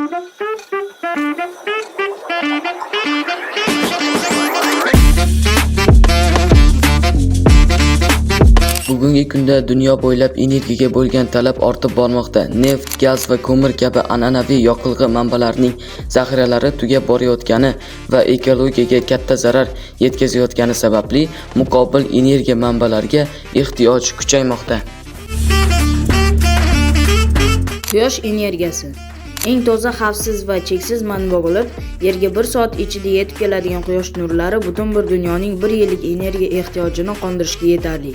Bugungi kunda dunyo bo'ylab energiyaga bo'lgan talab ortib bormoqda. Neft, gaz va ko'mir kabi an'anaviy yoqilg'i manbalarining zaxiralari tugab borayotgani va ekologiyaga katta zarar yetkazayotgani sababli muqobil energiya manbalariga ehtiyoj kuchaymoqda. Quyosh energiyasi eng toza, xavfsiz va cheksiz manba bo'lib, Yerga 1 soat ichida yetib keladigan quyosh nurlari butun bir dunyoning 1 yillik energiya ehtiyojini qondirishga yetarli.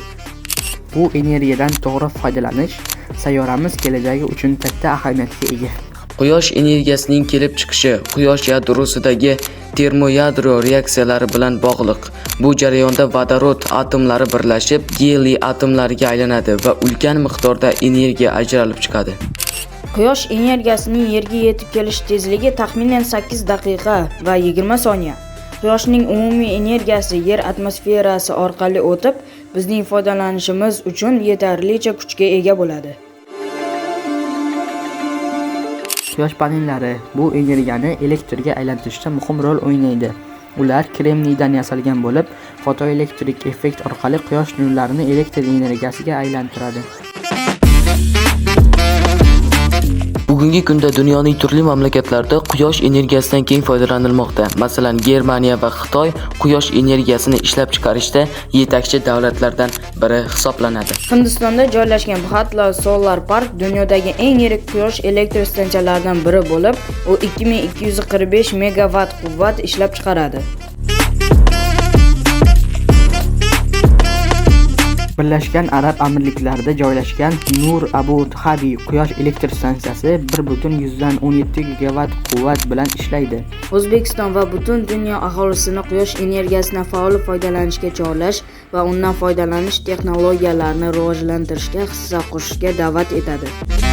Bu energiyadan to'g'ri foydalanish sayyoramiz kelajagi uchun katta ahamiyatga ega. Quyosh energiyasining kelib chiqishi quyosh yadrosidagi termoyadro reaksiyalari bilan bog'liq. Bu jarayonda vodorod atomlari birlashib, geliy atomlariga aylanadi va ulkan miqdorda energiya ajralib chiqadi. Quyosh energiyasining Yerga yetib kelish tezligi taxminan 8 daqiqa va 20 soniya. Quyoshning umumiy energiyasi Yer atmosferasi orqali o'tib, bizning foydalanishimiz uchun yetarlicha kuchga ega bo'ladi. Quyosh panellari bu energiyani elektrga aylantirishda muhim rol o'ynaydi. Ular kremniydan yasalgan bo'lib, fotoelektrik effekt orqali quyosh nurlarini elektr energiyasiga aylantiradi. Bugungi kunda dunyoning turli mamlakatlarida quyosh energiyasidan keng foydalanilmoqda. Masalan, Germaniya va Xitoy quyosh energiyasini ishlab chiqarishda yetakchi davlatlardan biri hisoblanadi. Hindistonda joylashgan Bhatla Solar Park dunyodagi eng yirik quyosh elektr stansiyalaridan biri bo'lib, u 2245 megawatt quvvat ishlab chiqaradi. Birlashgan Arab Amirliklarida joylashgan Nur Abu Dhabi quyosh elektr stansiyasi 1,17 gigawatt quvvat bilan ishlaydi. O'zbekiston va butun dunyo aholisini quyosh energiyasidan faol foydalanishga chorlash va undan foydalanish texnologiyalarini rivojlantirishga hissa qo'shishga da'vat etadi.